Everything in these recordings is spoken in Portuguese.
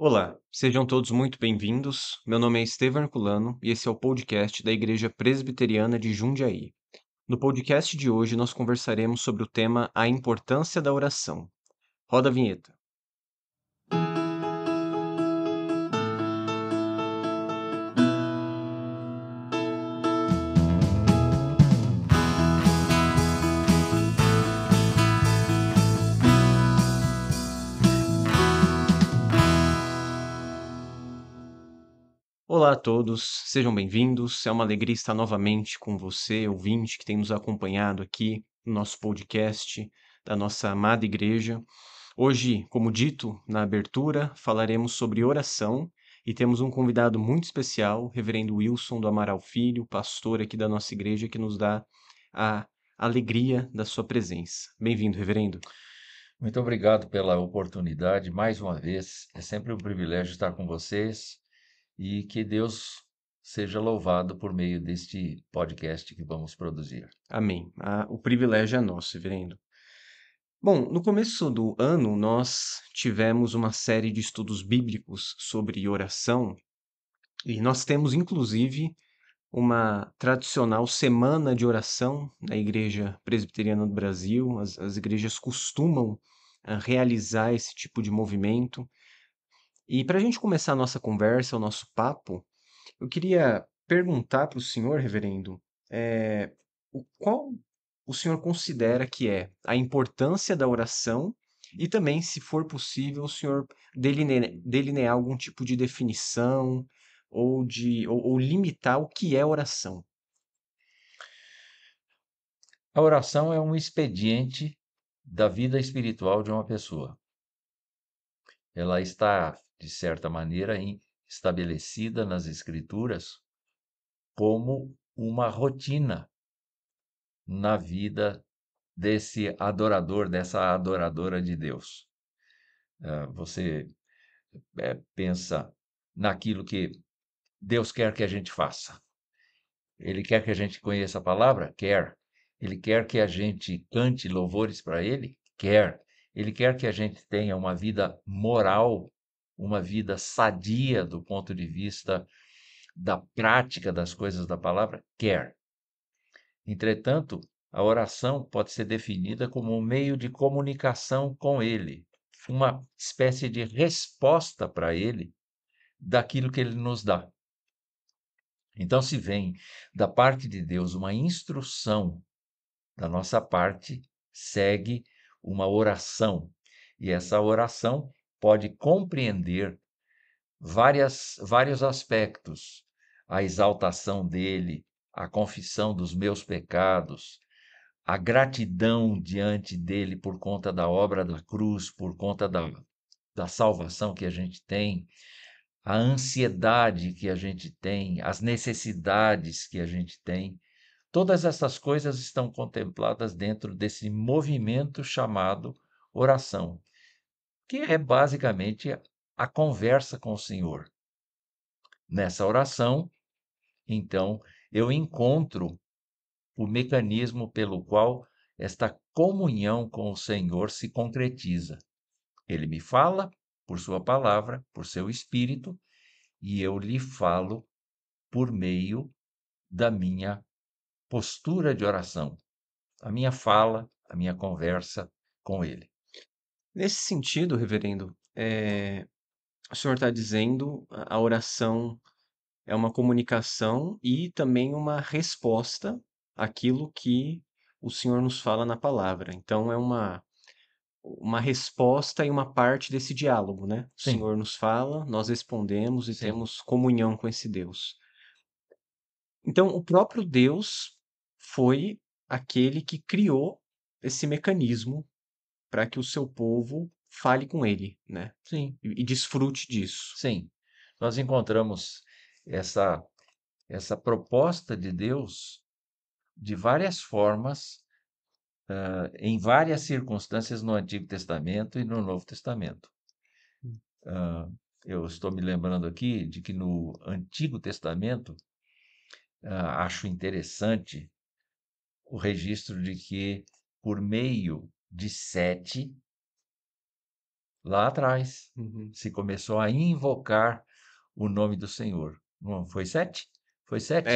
Olá, sejam todos muito bem-vindos. Meu nome é Estevam Herculano e esse é o podcast da Igreja Presbiteriana de Jundiaí. No podcast de hoje, nós conversaremos sobre o tema A Importância da Oração. Roda a vinheta. Olá a todos, sejam bem-vindos. É uma alegria estar novamente com você, ouvinte, que tem nos acompanhado aqui no nosso podcast da nossa amada igreja. Hoje, como dito na abertura, falaremos sobre oração e temos um convidado muito especial, o Reverendo Wilson do Amaral Filho, pastor aqui da nossa igreja, que nos dá a alegria da sua presença. Bem-vindo, Reverendo. Muito obrigado pela oportunidade, mais uma vez. É sempre um privilégio estar com vocês e que Deus seja louvado por meio deste podcast que vamos produzir. Amém. O privilégio é nosso, Reverendo. Bom, no começo do ano, nós tivemos uma série de estudos bíblicos sobre oração e nós temos, inclusive, uma tradicional semana de oração na Igreja Presbiteriana do Brasil. As igrejas costumam realizar esse tipo de movimento. E para a gente começar a nossa conversa, o nosso papo, eu queria perguntar para o senhor, reverendo, qual o senhor considera que é a importância da oração e também, se for possível, o senhor delinear algum tipo de definição ou limitar o que é oração. A oração é um expediente da vida espiritual de uma pessoa. Ela está, de certa maneira, estabelecida nas Escrituras como uma rotina na vida desse adorador, dessa adoradora de Deus. Você pensa naquilo que Deus quer que a gente faça. Ele quer que a gente conheça a palavra? Quer. Ele quer que a gente cante louvores para Ele? Quer. Ele quer que a gente tenha uma vida moral, uma vida sadia do ponto de vista da prática das coisas da palavra? Quer. Entretanto, a oração pode ser definida como um meio de comunicação com Ele, uma espécie de resposta para Ele daquilo que Ele nos dá. Então, se vem da parte de Deus uma instrução, da nossa parte segue uma oração. E essa oração pode compreender vários aspectos: a exaltação dele, a confissão dos meus pecados, a gratidão diante dele por conta da obra da cruz, por conta da salvação que a gente tem, a ansiedade que a gente tem, as necessidades que a gente tem. Todas essas coisas estão contempladas dentro desse movimento chamado oração, que é basicamente a conversa com o Senhor. Nessa oração, então, eu encontro o mecanismo pelo qual esta comunhão com o Senhor se concretiza. Ele me fala por sua palavra, por seu espírito, e eu lhe falo por meio da minha postura de oração, a minha fala, a minha conversa com ele. Nesse sentido, reverendo, o senhor está dizendo a oração é uma comunicação e também uma resposta àquilo que o senhor nos fala na palavra. Então é uma resposta e uma parte desse diálogo, né? O Sim, Senhor nos fala, nós respondemos e sim, temos comunhão com esse Deus. Então, o próprio Deus foi aquele que criou esse mecanismo para que o seu povo fale com ele, né? sim, E desfrute disso. sim. Nós encontramos essa essa proposta de Deus de várias formas, em várias circunstâncias no Antigo Testamento e no Novo Testamento. Ah, eu estou me lembrando aqui de que no Antigo Testamento, acho interessante o registro de que, por meio de Sete, lá atrás, Uhum. se começou a invocar o nome do Senhor. Não foi 7? Foi 7?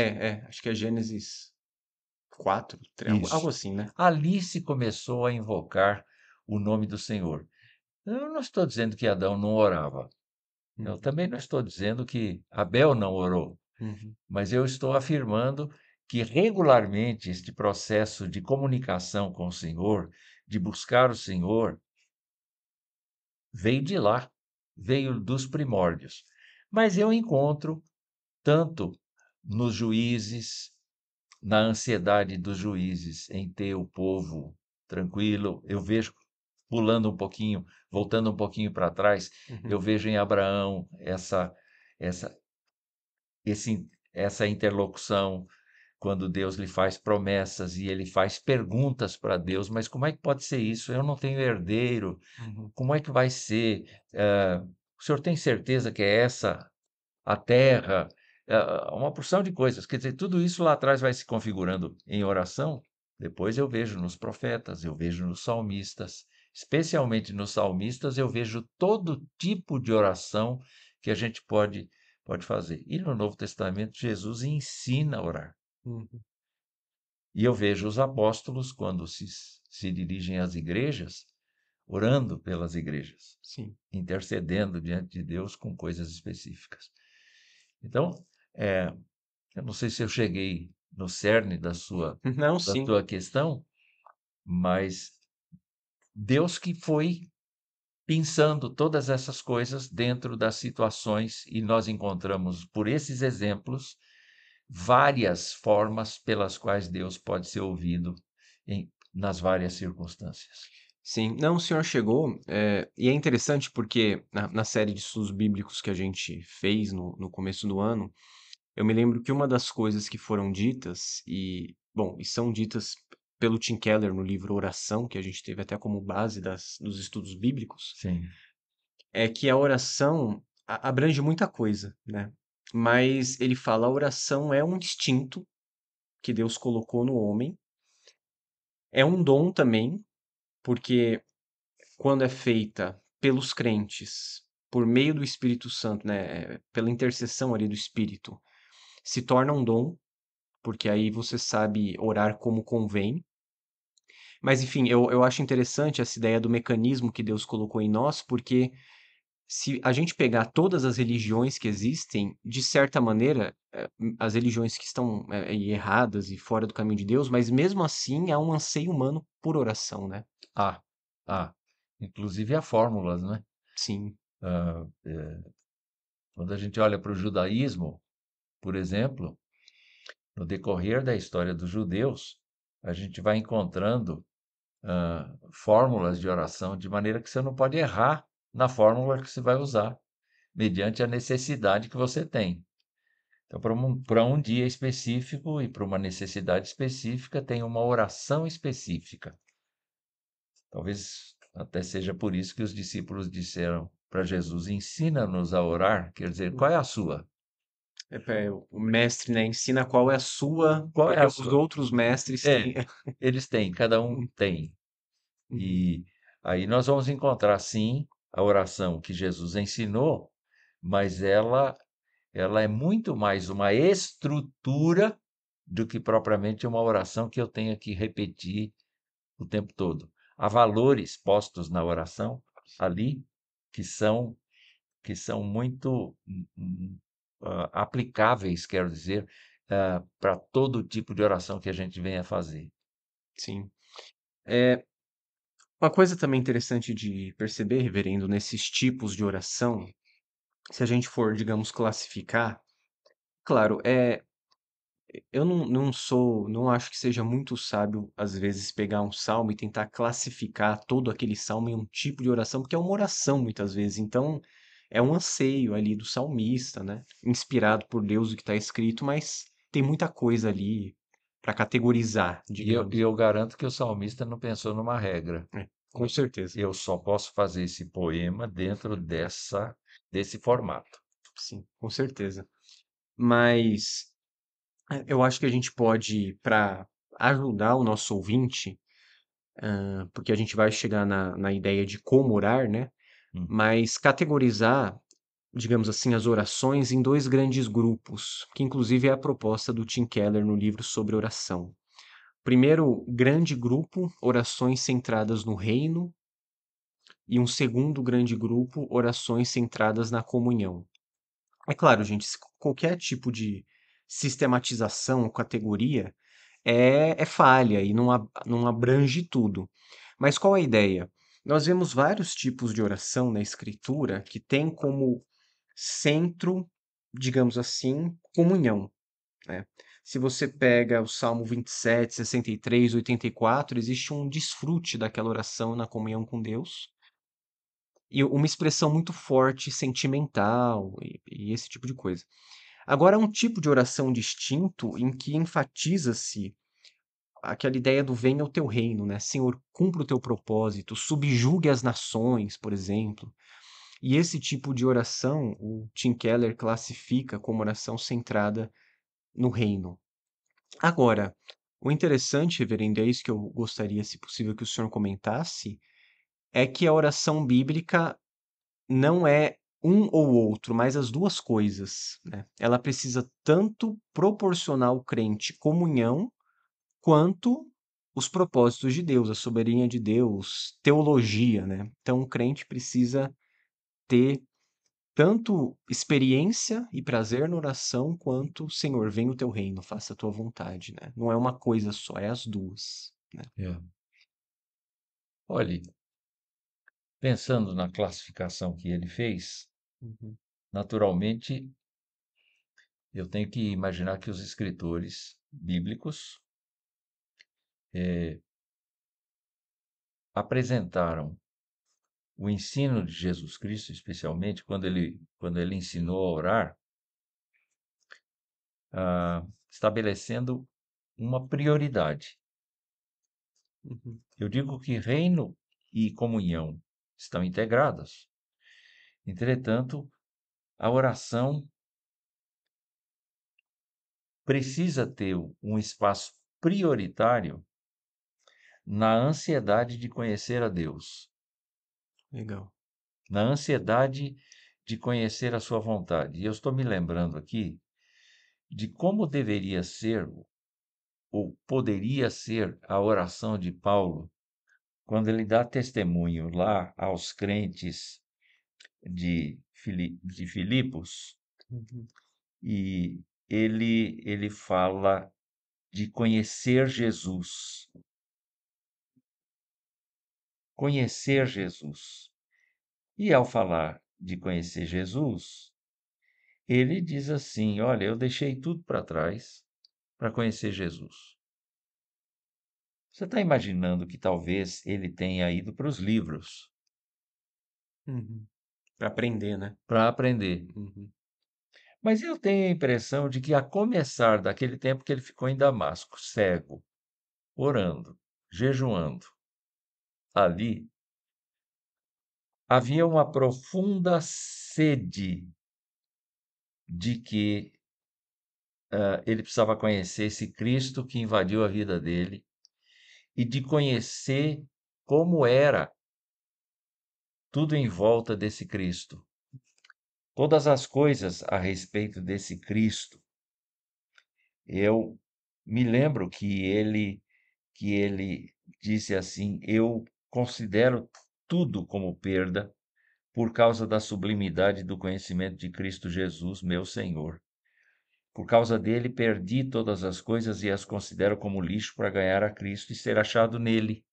Acho que é Gênesis 4, algo Isso. assim, né? Ali se começou a invocar o nome do Senhor. Eu não estou dizendo que Adão não orava. Eu Uhum, também não estou dizendo que Abel não orou, uhum, mas eu estou afirmando que regularmente este processo de comunicação com o Senhor, de buscar o Senhor, veio de lá, veio dos primórdios. Mas eu encontro tanto nos juízes, na ansiedade dos juízes em ter o povo tranquilo, eu vejo pulando um pouquinho, voltando um pouquinho para trás, eu uhum, vejo em Abraão essa essa interlocução quando Deus lhe faz promessas e ele faz perguntas para Deus, mas como é que pode ser isso? Eu não tenho herdeiro. uhum, Como é que vai ser? O senhor tem certeza que é essa a terra? Uma porção de coisas. Quer dizer, tudo isso lá atrás vai se configurando em oração. Depois eu vejo nos profetas, eu vejo nos salmistas, especialmente nos salmistas, eu vejo todo tipo de oração que a gente pode fazer. E no Novo Testamento, Jesus ensina a orar. uhum. E eu vejo os apóstolos, quando se dirigem às igrejas, orando pelas igrejas, Sim. intercedendo diante de Deus com coisas específicas. Então, eh, eu não sei se eu cheguei no cerne Não, da sim. tua questão, mas Deus que foi pensando todas essas coisas dentro das situações, e nós encontramos, por esses exemplos, várias formas pelas quais Deus pode ser ouvido nas várias circunstâncias. Sim. Não, o senhor chegou, e é interessante porque na série de estudos bíblicos que a gente fez no começo do ano, eu me lembro que uma das coisas que foram ditas bom, e são ditas pelo Tim Keller no livro Oração, que a gente teve até como base dos estudos bíblicos, Sim. é que a oração abrange muita coisa, né? Mas ele fala, a oração é um instinto que Deus colocou no homem, é um dom também, porque quando é feita pelos crentes, por meio do Espírito Santo, né, pela intercessão ali do Espírito, se torna um dom, porque aí você sabe orar como convém. Mas enfim, eu acho interessante essa ideia do mecanismo que Deus colocou em nós, porque se a gente pegar todas as religiões que existem, de certa maneira, as religiões que estão erradas e fora do caminho de Deus, mas mesmo assim há um anseio humano por oração, né? Ah, inclusive há fórmulas, né? Sim. Ah, quando a gente olha para o judaísmo, por exemplo, no decorrer da história dos judeus, a gente vai encontrando fórmulas de oração, de maneira que você não pode errar na fórmula que você vai usar, mediante a necessidade que você tem. Então, para um dia específico e para uma necessidade específica, tem uma oração específica. Talvez até seja por isso que os discípulos disseram para Jesus: ensina-nos a orar, quer dizer, qual é a sua? O mestre, né, ensina qual é a sua, Qual é porque a os sua? outros mestres É, têm. eles têm, cada um tem. Uhum, E aí nós vamos encontrar, sim, a oração que Jesus ensinou, mas ela é muito mais uma estrutura do que propriamente uma oração que eu tenha que repetir o tempo todo. Há valores postos na oração ali que são muito aplicáveis, quero dizer, para todo tipo de oração que a gente venha fazer. sim. É, uma coisa também interessante de perceber, reverendo, nesses tipos de oração, se a gente for, digamos, classificar, claro, eu não acho que seja muito sábio, às vezes, pegar um salmo e tentar classificar todo aquele salmo em um tipo de oração, porque é uma oração muitas vezes. Então, é um anseio ali do salmista, né? Inspirado por Deus o que está escrito, mas tem muita coisa ali para categorizar, E digamos. eu garanto que o salmista não pensou numa regra. Com certeza. Eu só posso fazer esse poema dentro desse formato. Sim, com certeza. Mas eu acho que a gente pode, para ajudar o nosso ouvinte, porque a gente vai chegar na ideia de como orar, né? Hum. mas categorizar, digamos assim, as orações em dois grandes grupos, que inclusive é a proposta do Tim Keller no livro sobre oração. Primeiro grande grupo, orações centradas no reino, e um segundo grande grupo, orações centradas na comunhão. É claro, gente, qualquer tipo de sistematização ou categoria é falha e não abrange tudo. Mas qual a ideia? Nós vemos vários tipos de oração na Escritura que tem como centro, digamos assim, comunhão, né? Se você pega o Salmo 27, 63, 84, existe um desfrute daquela oração na comunhão com Deus e uma expressão muito forte, sentimental e esse tipo de coisa. Agora, há um tipo de oração distinto em que enfatiza-se aquela ideia do venha o teu reino, né? Senhor, cumpra o teu propósito, subjugue as nações, por exemplo. E esse tipo de oração, o Tim Keller classifica como oração centrada no reino. Agora, o interessante, reverendo, é isso que eu gostaria, se possível, que o senhor comentasse, é que a oração bíblica não é um ou outro, mas as duas coisas, né? Ela precisa tanto proporcionar ao crente comunhão, quanto os propósitos de Deus, a soberania de Deus, teologia, né? Então o crente precisa ter tanto experiência e prazer na oração, quanto Senhor, venha o teu reino, faça a tua vontade, né? Não é uma coisa só, é as duas, né? É. Olhe, pensando na classificação que ele fez, Uhum, naturalmente eu tenho que imaginar que os escritores bíblicos apresentaram o ensino de Jesus Cristo, especialmente quando ele ensinou a orar, estabelecendo uma prioridade. uhum, Eu digo que reino e comunhão estão integradas. Entretanto, a oração precisa ter um espaço prioritário na ansiedade de conhecer a Deus, legal. na ansiedade de conhecer a sua vontade. E eu estou me lembrando aqui de como deveria ser ou poderia ser a oração de Paulo quando ele dá testemunho lá aos crentes de Filipos, Uhum, e ele fala de conhecer Jesus. Conhecer Jesus. E ao falar de conhecer Jesus, ele diz assim: olha, eu deixei tudo para trás para conhecer Jesus. Você está imaginando que talvez ele tenha ido para os livros uhum. Para aprender, né? para aprender. Uhum, Mas eu tenho a impressão de que, a começar daquele tempo que ele ficou em Damasco, cego, orando, jejuando, ali, havia uma profunda sede de que ele precisava conhecer esse Cristo que invadiu a vida dele e de conhecer como era tudo em volta desse Cristo. Todas as coisas a respeito desse Cristo. Eu me lembro que ele disse assim: eu considero tudo como perda por causa da sublimidade do conhecimento de Cristo Jesus, meu Senhor. Por causa dele, perdi todas as coisas e as considero como lixo para ganhar a Cristo e ser achado nele,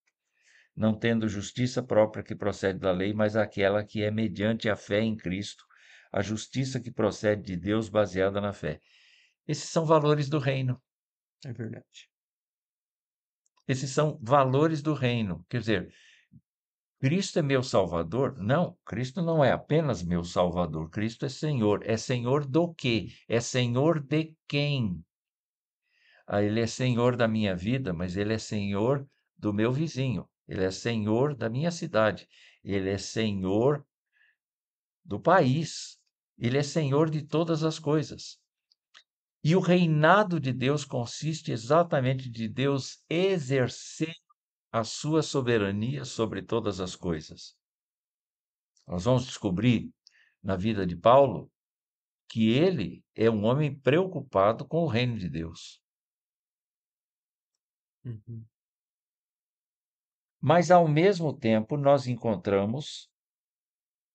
não tendo justiça própria que procede da lei, mas aquela que é mediante a fé em Cristo, a justiça que procede de Deus baseada na fé. Esses são valores do reino. é verdade. Esses são valores do reino. Quer dizer, Cristo é meu Salvador? Não, Cristo não é apenas meu Salvador. Cristo é Senhor. É Senhor do quê? É Senhor de quem? Ele é Senhor da minha vida, mas Ele é Senhor do meu vizinho. Ele é Senhor da minha cidade. Ele é Senhor do país. Ele é Senhor de todas as coisas. E o reinado de Deus consiste exatamente de Deus exercer a sua soberania sobre todas as coisas. Nós vamos descobrir na vida de Paulo que ele é um homem preocupado com o reino de Deus. Uhum. Mas, ao mesmo tempo, nós encontramos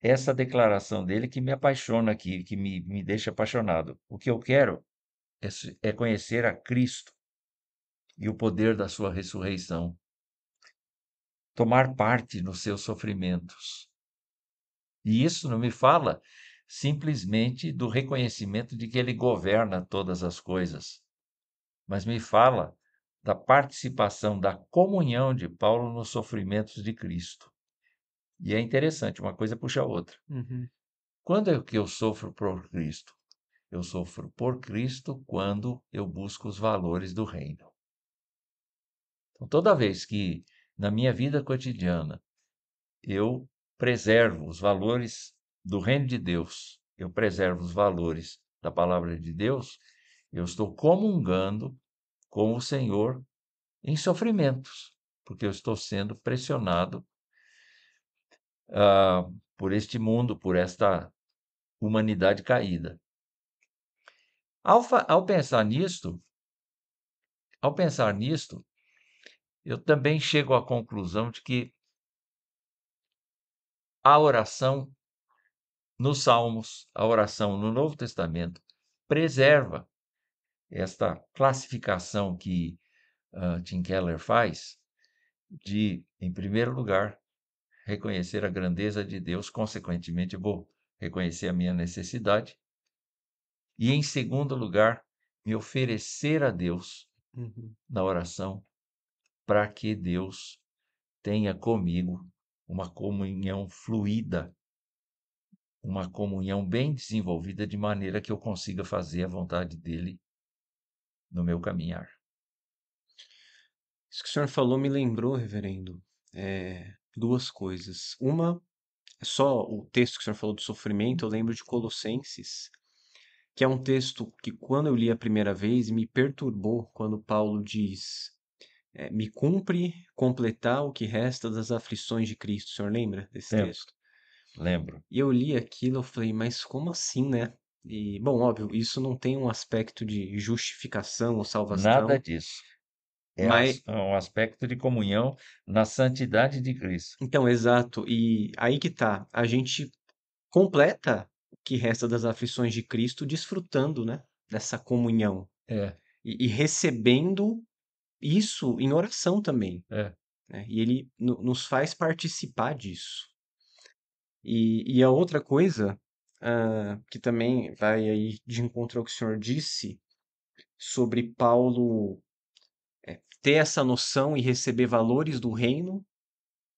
essa declaração dele que me apaixona aqui, que me deixa apaixonado. O que eu quero é conhecer a Cristo e o poder da sua ressurreição, tomar parte nos seus sofrimentos. E isso não me fala simplesmente do reconhecimento de que ele governa todas as coisas, mas me fala da participação, da comunhão de Paulo nos sofrimentos de Cristo. E é interessante, uma coisa puxa a outra. Uhum. Quando é que eu sofro por Cristo? Eu sofro por Cristo quando eu busco os valores do reino. Então, toda vez que na minha vida cotidiana eu preservo os valores do reino de Deus, eu preservo os valores da palavra de Deus, eu estou comungando com o Senhor em sofrimentos, porque eu estou sendo pressionado por este mundo, por esta humanidade caída. Ao pensar nisto, eu também chego à conclusão de que a oração nos Salmos, a oração no Novo Testamento, preserva esta classificação que Tim Keller faz de, em primeiro lugar, reconhecer a grandeza de Deus, consequentemente, vou reconhecer a minha necessidade, e, em segundo lugar, me oferecer a Deus Uhum. na oração, para que Deus tenha comigo uma comunhão fluida, uma comunhão bem desenvolvida, de maneira que eu consiga fazer a vontade dele no meu caminhar. Isso que o senhor falou me lembrou, reverendo, duas coisas. Uma, só o texto que o senhor falou do sofrimento, eu lembro de Colossenses, que é um texto que, quando eu li a primeira vez, me perturbou quando Paulo diz: me cumpre completar o que resta das aflições de Cristo. O senhor lembra desse Lembro, texto? lembro. E eu li aquilo, eu falei, mas como assim, né? E, bom, óbvio, isso não tem um aspecto de justificação ou Nada salvação, disso. mas, É um aspecto de comunhão na santidade de Cristo. então, exato, e aí que tá, a gente completa o que resta das aflições de Cristo desfrutando, né, dessa comunhão É, e recebendo isso em oração também, é. né? E ele nos faz participar disso. E a outra coisa, que também vai aí de encontro ao que o senhor disse sobre Paulo ter essa noção e receber valores do reino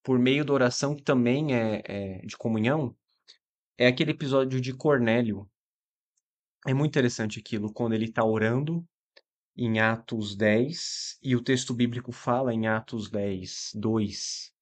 por meio da oração, que também é de comunhão, é aquele episódio de Cornélio. É muito interessante aquilo, quando ele está orando em Atos 10, e o texto bíblico fala em Atos 10, 2,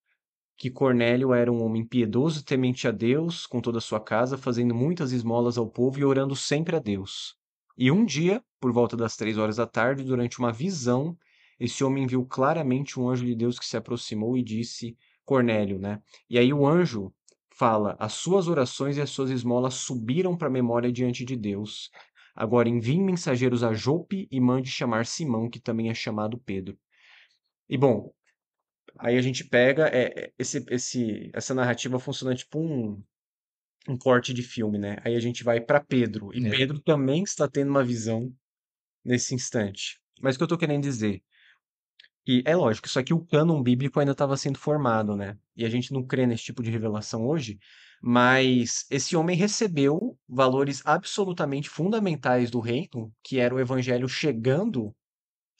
que Cornélio era um homem piedoso e temente a Deus com toda a sua casa, fazendo muitas esmolas ao povo e orando sempre a Deus. E um dia, por volta das 3 horas da tarde, durante uma visão, esse homem viu claramente um anjo de Deus que se aproximou e disse: Cornélio, né? E aí o anjo fala: as suas orações e as suas esmolas subiram para a memória diante de Deus. Agora envie mensageiros a Jope e mande chamar Simão, que também é chamado Pedro. E bom, aí a gente pega essa narrativa funciona tipo um corte de filme, né? Aí a gente vai para Pedro, e É. Pedro também está tendo uma visão nesse instante. Mas o que eu tô querendo dizer? E é lógico, isso aqui o cânon bíblico ainda estava sendo formado, né? E a gente não crê nesse tipo de revelação hoje, mas esse homem recebeu valores absolutamente fundamentais do reino, que era o evangelho chegando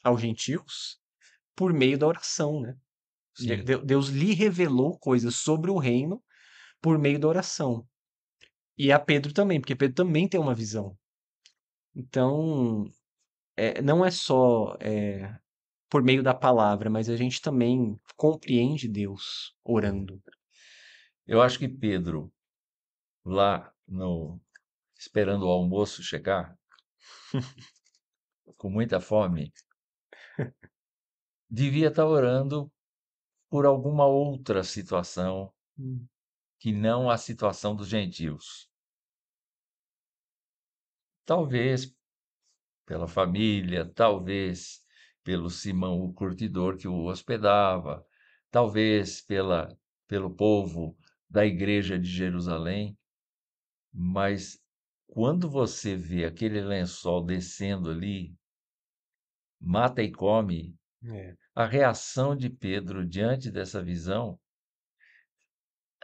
aos gentios, por meio da oração, né? Sim. Deus lhe revelou coisas sobre o reino por meio da oração. E a Pedro também, porque Pedro também tem uma visão. Então, não é só por meio da palavra, mas a gente também compreende Deus orando. Eu acho que Pedro, lá no esperando o almoço chegar, com muita fome, devia estar orando por alguma outra situação, Hum. que não a situação dos gentios. Talvez pela família, talvez pelo Simão o curtidor que o hospedava, talvez pelo povo da igreja de Jerusalém, mas quando você vê aquele lençol descendo ali, mata e come, É, a reação de Pedro diante dessa visão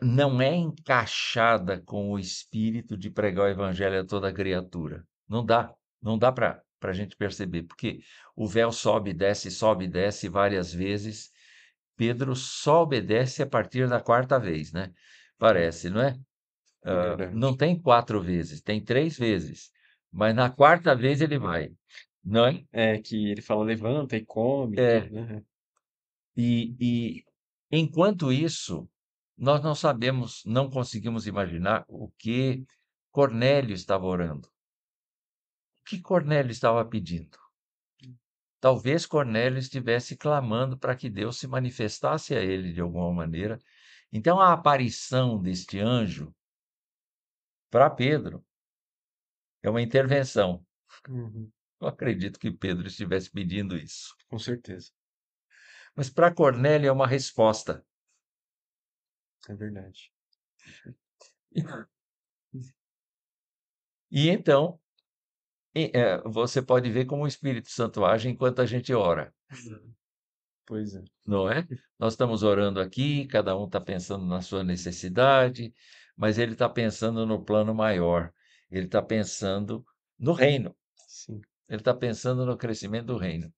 não é encaixada com o espírito de pregar o evangelho a toda criatura. Não dá para a gente perceber, porque o véu sobe e desce várias vezes. Pedro só obedece a partir da quarta vez, né? é, Parece, não é? é verdade. Não tem quatro vezes, tem três vezes. Mas na quarta vez ele vai, não é? É que ele fala levanta e come, e tudo, É, né? e enquanto isso, nós não sabemos, não conseguimos imaginar o que Cornélio estava orando. O que Cornélio estava pedindo? Talvez Cornélio estivesse clamando para que Deus se manifestasse a ele de alguma maneira. Então, a aparição deste anjo para Pedro é uma intervenção. Uhum, Eu acredito que Pedro estivesse pedindo isso. com certeza, Mas para Cornélio é uma resposta. é verdade. E então, você pode ver como o Espírito Santo age enquanto a gente ora. Pois é. Não é? Nós estamos orando aqui, cada um está pensando na sua necessidade, mas ele está pensando no plano maior. Ele está pensando no reino. Sim. Ele está pensando no crescimento do reino.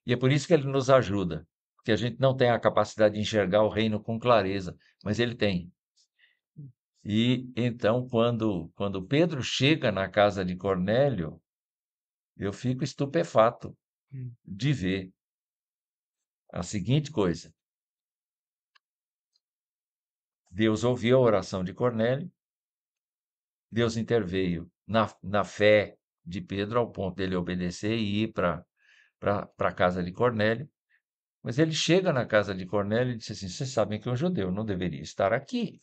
E é por isso que ele nos ajuda, porque a gente não tem a capacidade de enxergar o reino com clareza, mas ele tem. E então, quando Pedro chega na casa de Cornélio, eu fico estupefato Hum. de ver a seguinte coisa: Deus ouviu a oração de Cornélio. Deus interveio na fé de Pedro, ao ponto dele obedecer e ir para a casa de Cornélio. Mas ele chega na casa de Cornélio e diz assim: Vocês sabem que um judeu não deveria estar aqui.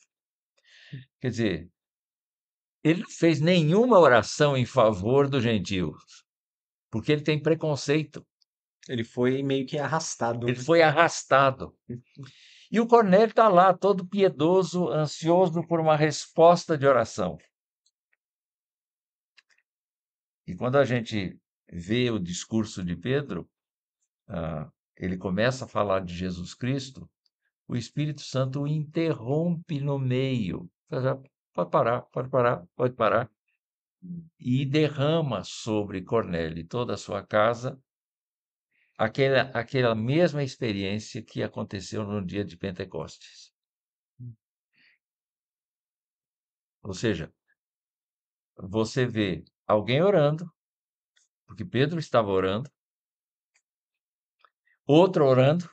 Quer dizer, ele não fez nenhuma oração em favor dos gentios, porque ele tem preconceito. Ele foi meio que arrastado, Ele né? foi arrastado. E o Cornélio está lá, todo piedoso, ansioso por uma resposta de oração. E quando a gente vê o discurso de Pedro, ele começa a falar de Jesus Cristo, o Espírito Santo o interrompe no meio. Pode parar, pode parar, pode parar. E derrama sobre Cornélio e toda a sua casa aquela mesma experiência que aconteceu no dia de Pentecostes. Ou seja, você vê alguém orando, porque Pedro estava orando, outro orando,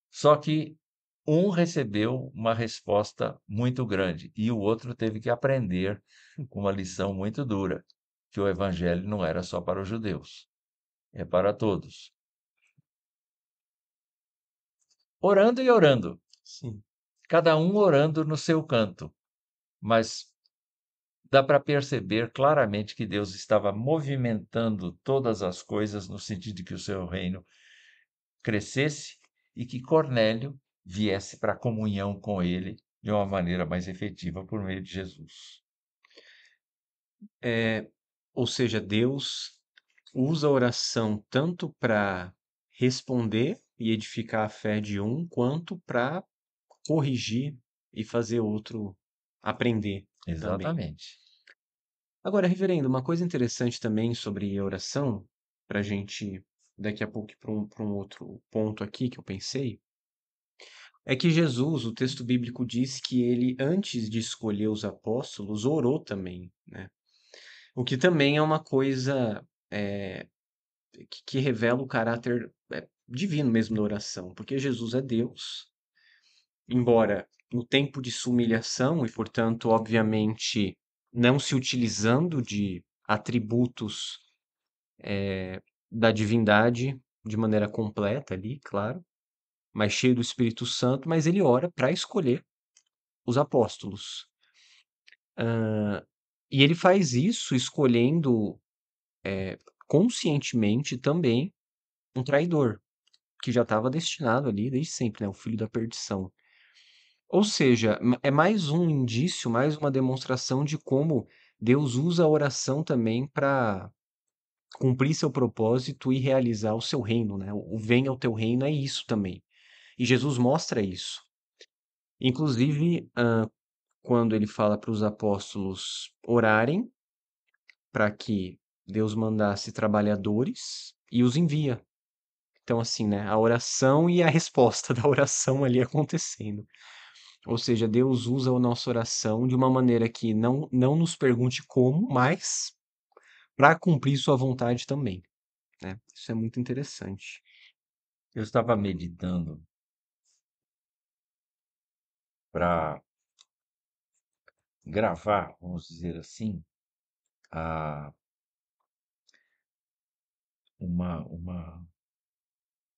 só que um recebeu uma resposta muito grande e o outro teve que aprender uma lição muito dura, que o evangelho não era só para os judeus, é para todos. Orando e orando, Sim. cada um orando no seu canto, mas dá para perceber claramente que Deus estava movimentando todas as coisas no sentido de que o seu reino crescesse e que Cornélio viesse para a comunhão com ele de uma maneira mais efetiva por meio de Jesus. É, ou seja, Deus usa a oração tanto para responder e edificar a fé de um, quanto para corrigir e fazer outro aprender também. Exatamente. Agora, reverendo, uma coisa interessante também sobre a oração, para a gente daqui a pouco ir para um outro ponto aqui que eu pensei, é que Jesus, o texto bíblico diz que ele, antes de escolher os apóstolos, orou também, né? O que também é uma coisa que revela o caráter divino mesmo da oração, porque Jesus é Deus, embora no tempo de sua humilhação e, portanto, obviamente, não se utilizando de atributos da divindade de maneira completa ali, claro, mas cheio do Espírito Santo, mas ele ora para escolher. os apóstolos. E ele faz isso escolhendo, conscientemente também um traidor, que já estava destinado ali desde sempre, né, o filho da perdição. Ou seja, é mais um indício, mais uma demonstração de como Deus usa a oração também para cumprir seu propósito e realizar o seu reino, né? O venha ao teu reino é isso também. E Jesus mostra isso. Inclusive, quando ele fala para os apóstolos orarem para que Deus mandasse trabalhadores e os envia. Então, assim, né? A oração e a resposta da oração ali acontecendo. Ou seja, Deus usa a nossa oração de uma maneira que não nos pergunte como, mas para cumprir sua vontade também, né? Isso é muito interessante. Eu estava meditando para gravar, vamos dizer assim, a uma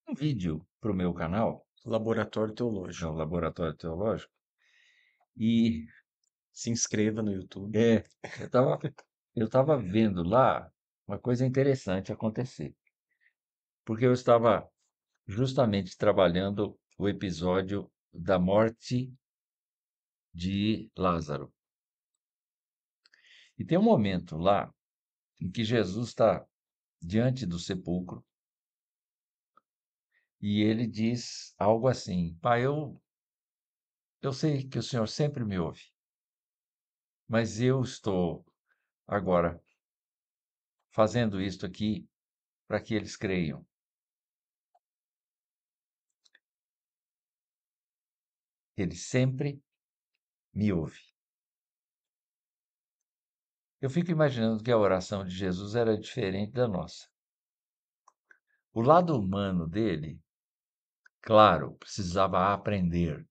um vídeo para o meu canal, Laboratório no teológico. Laboratório Teológico, e Se inscreva no YouTube. é, eu estava eu estava vendo lá uma coisa interessante acontecer, porque eu estava justamente trabalhando o episódio da morte de Lázaro. E tem um momento lá em que Jesus está diante do sepulcro e ele diz algo assim: Pai, eu sei que o Senhor sempre me ouve, mas eu estou agora fazendo isto aqui para que eles creiam. Ele sempre me ouve. Eu fico imaginando que a oração de Jesus era diferente da nossa. O lado humano dele, claro, precisava aprender.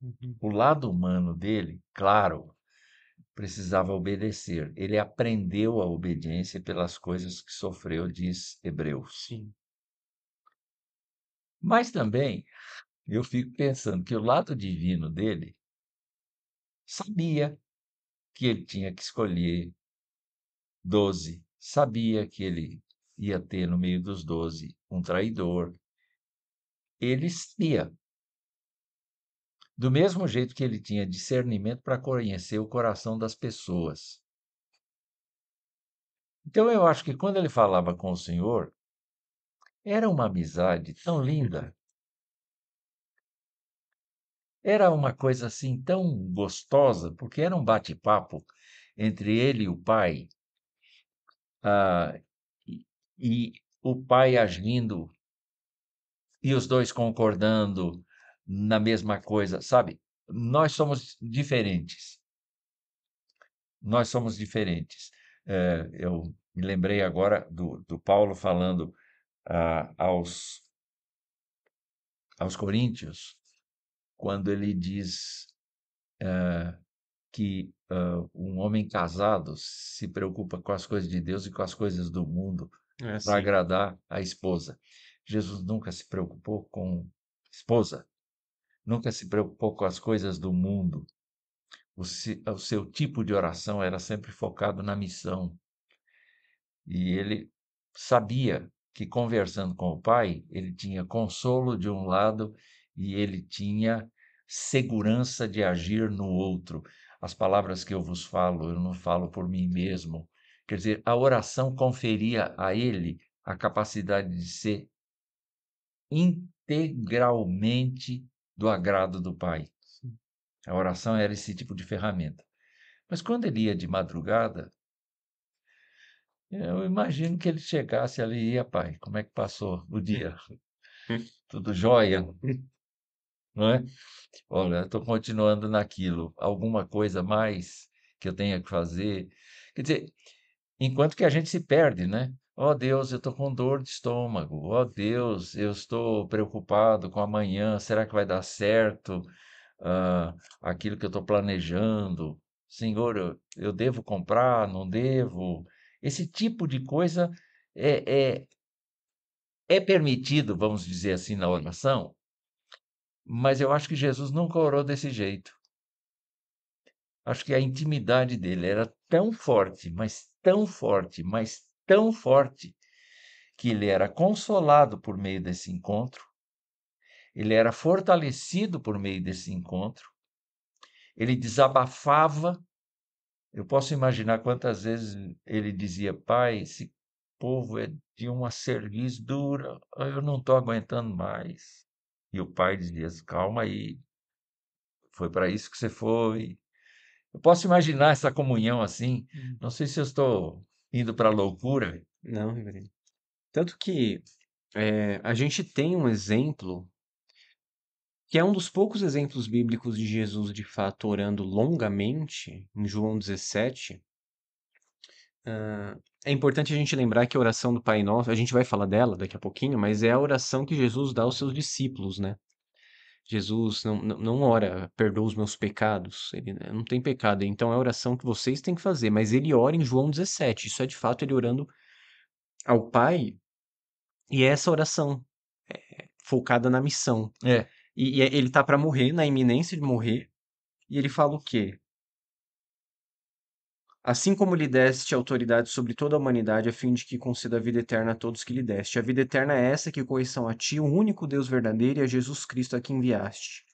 Uhum. O lado humano dele, claro, precisava obedecer. Ele aprendeu a obediência pelas coisas que sofreu, diz Hebreus. Sim. Mas também eu fico pensando que o lado divino dele sabia que ele tinha que escolher 12, sabia que ele ia ter no meio dos 12 um traidor. Ele sabia, do mesmo jeito que ele tinha discernimento para conhecer o coração das pessoas. Então eu acho que quando ele falava com o Senhor, era uma amizade tão linda, era uma coisa assim tão gostosa, porque era um bate-papo entre ele e o pai, ah, e o pai agindo e os 2 concordando na mesma coisa, sabe. Nós somos diferentes, nós somos diferentes. Eu me lembrei agora do Paulo falando, aos coríntios, quando ele diz, que, um homem casado se preocupa com as coisas de Deus e com as coisas do mundo É para assim. agradar a esposa. Jesus nunca se preocupou com esposa, nunca se preocupou com as coisas do mundo. O seu tipo de oração era sempre focado na missão. E ele sabia que conversando com o Pai, ele tinha consolo de um lado e ele tinha segurança de agir no outro. As palavras que eu vos falo, eu não falo por mim mesmo. Quer dizer, a oração conferia a ele a capacidade de ser integralmente do agrado do Pai. Sim. A oração era esse tipo de ferramenta. Mas quando ele ia de madrugada, eu imagino que ele chegasse ali: "E aí, pai, como é que passou o dia? Tudo jóia?", não é? "Olha, estou continuando naquilo, alguma coisa mais que eu tenha que fazer?". Quer dizer, enquanto que a gente se perde, né? "Ó Deus, eu estou com dor de estômago. Ó Deus, eu estou preocupado com amanhã, será que vai dar certo, hã, aquilo que eu estou planejando? Senhor, eu devo comprar, não devo?". Esse tipo de coisa é é permitido, vamos dizer assim, na oração, mas eu acho que Jesus nunca orou desse jeito. acho que a intimidade dele era tão forte, mas tão forte, que ele era consolado por meio desse encontro, ele era fortalecido por meio desse encontro, ele desabafava. Eu posso imaginar quantas vezes ele dizia: Pai, esse povo é de uma cerviz dura, eu não estou aguentando mais. E o pai dizia: Calma aí, foi para isso que você foi. Eu posso imaginar essa comunhão assim. Não sei se eu estou indo para a loucura. Não, reverendo. Tanto que a gente tem um exemplo, que é um dos poucos exemplos bíblicos de Jesus de fato orando longamente, em João 17. É importante a gente lembrar que a oração do Pai Nosso, a gente vai falar dela daqui a pouquinho, mas é a oração que Jesus dá aos seus discípulos, né? Jesus não ora, perdoa os meus pecados, ele não tem pecado, então é a oração que vocês têm que fazer, mas ele ora em João 17, isso é de fato ele orando ao Pai, e é essa oração, focada na missão. É, Ele tá para morrer, na iminência de morrer, e ele fala o quê? Assim como lhe deste autoridade sobre toda a humanidade, a fim de que conceda a vida eterna a todos que lhe deste. A vida eterna é essa, que conheçam a ti, o único Deus verdadeiro, e a Jesus Cristo a quem enviaste.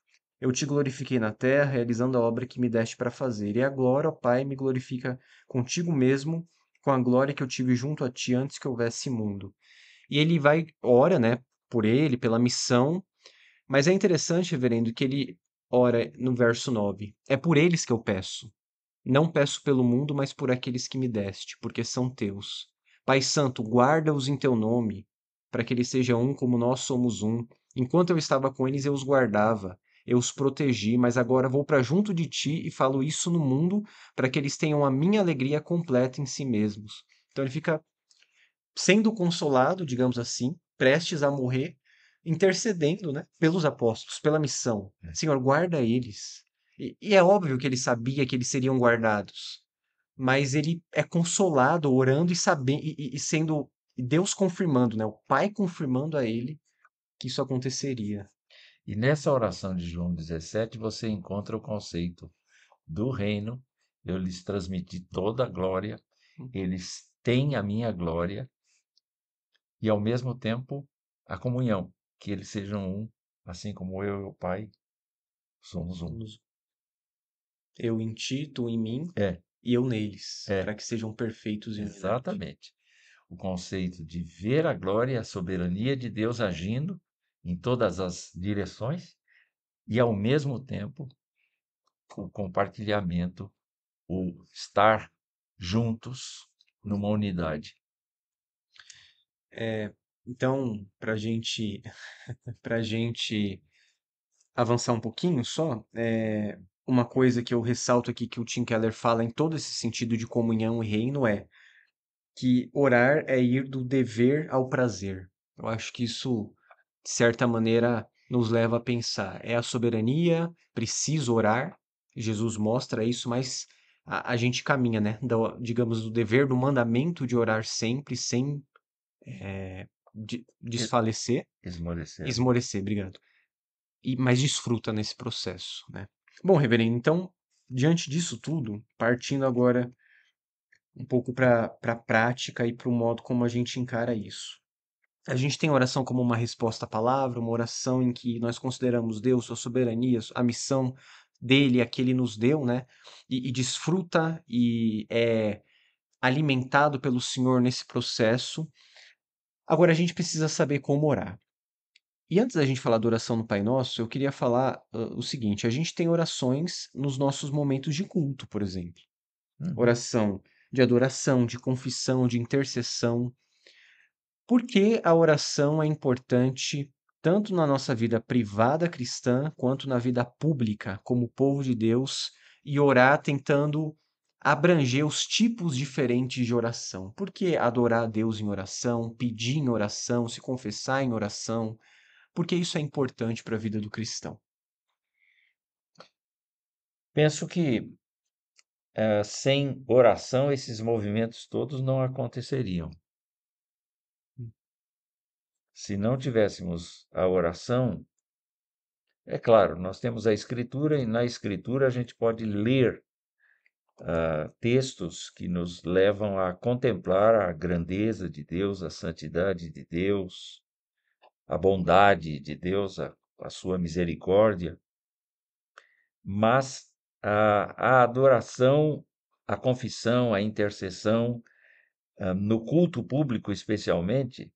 Eu te glorifiquei na terra, realizando a obra que me deste para fazer. E agora, ó Pai, me glorifica contigo mesmo, com a glória que eu tive junto a ti antes que houvesse mundo. E ele vai, ora, né, por ele, pela missão, mas é interessante, reverendo, que ele ora no verso 9. É por eles que eu peço. Não peço pelo mundo, mas por aqueles que me deste, porque são teus. Pai Santo, guarda-os em teu nome, para que eles sejam um como nós somos um. Enquanto eu estava com eles, eu os guardava, eu os protegi, mas agora vou para junto de ti e falo isso no mundo, para que eles tenham a minha alegria completa em si mesmos. Então ele fica sendo consolado, digamos assim, prestes a morrer, intercedendo, né, pelos apóstolos, pela missão. Senhor, guarda eles. E é óbvio que ele sabia que eles seriam guardados, mas ele é consolado orando e sabendo e sendo Deus confirmando, né, o Pai confirmando a ele que isso aconteceria. e nessa oração de João 17 você encontra o conceito do reino. Eu lhes transmiti toda a glória, eles têm a minha glória, e ao mesmo tempo a comunhão, que eles sejam um, assim como eu e o Pai somos um. Eu em ti, tu em mim É, e eu neles, é, para que sejam perfeitos em unidade. exatamente. O conceito de ver a glória e a soberania de Deus agindo em todas as direções e, ao mesmo tempo, o compartilhamento, o estar juntos numa unidade. Então, para gente avançar um pouquinho só, uma coisa que eu ressalto aqui que o Tim Keller fala em todo esse sentido de comunhão e reino é que orar é ir do dever ao prazer. Eu acho que isso, de certa maneira, nos leva a pensar. É a soberania, preciso orar, Jesus mostra isso, mas a gente caminha, né? Digamos, do dever, do mandamento de orar sempre, sem E- desfalecer, Esmorecer. esmorecer, obrigado. Mas desfruta nesse processo, né? Bom, reverendo, então, diante disso tudo, partindo agora um pouco para a prática e para o modo como a gente encara isso. A gente tem a oração como uma resposta à palavra, uma oração em que nós consideramos Deus, sua soberania, a missão dele, a que ele nos deu, né? E desfruta e é alimentado pelo Senhor nesse processo. Agora a gente precisa saber como orar. E antes da gente falar da oração no Pai Nosso, eu queria falar o seguinte: a gente tem orações nos nossos momentos de culto, por exemplo. Uhum. Oração de adoração, de confissão, de intercessão. Por que a oração é importante tanto na nossa vida privada cristã, quanto na vida pública, como povo de Deus, e orar tentando abranger os tipos diferentes de oração? Por que adorar a Deus em oração, pedir em oração, se confessar em oração? Porque isso é importante para a vida do cristão. Penso que sem oração esses movimentos todos não aconteceriam. Se não tivéssemos a oração, é claro, nós temos a Escritura e na Escritura a gente pode ler textos que nos levam a contemplar a grandeza de Deus, a santidade de Deus, a bondade de Deus, a sua misericórdia, mas a adoração, a confissão, a intercessão, no culto público especialmente,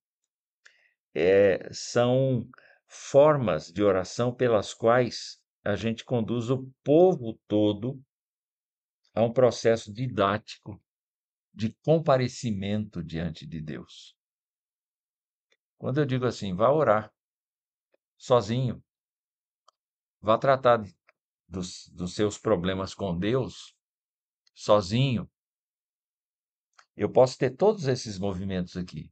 são formas de oração pelas quais a gente conduz o povo todo a um processo didático de comparecimento diante de Deus. Quando eu digo assim, vá orar sozinho, vá tratar dos seus problemas com Deus sozinho, eu posso ter todos esses movimentos aqui.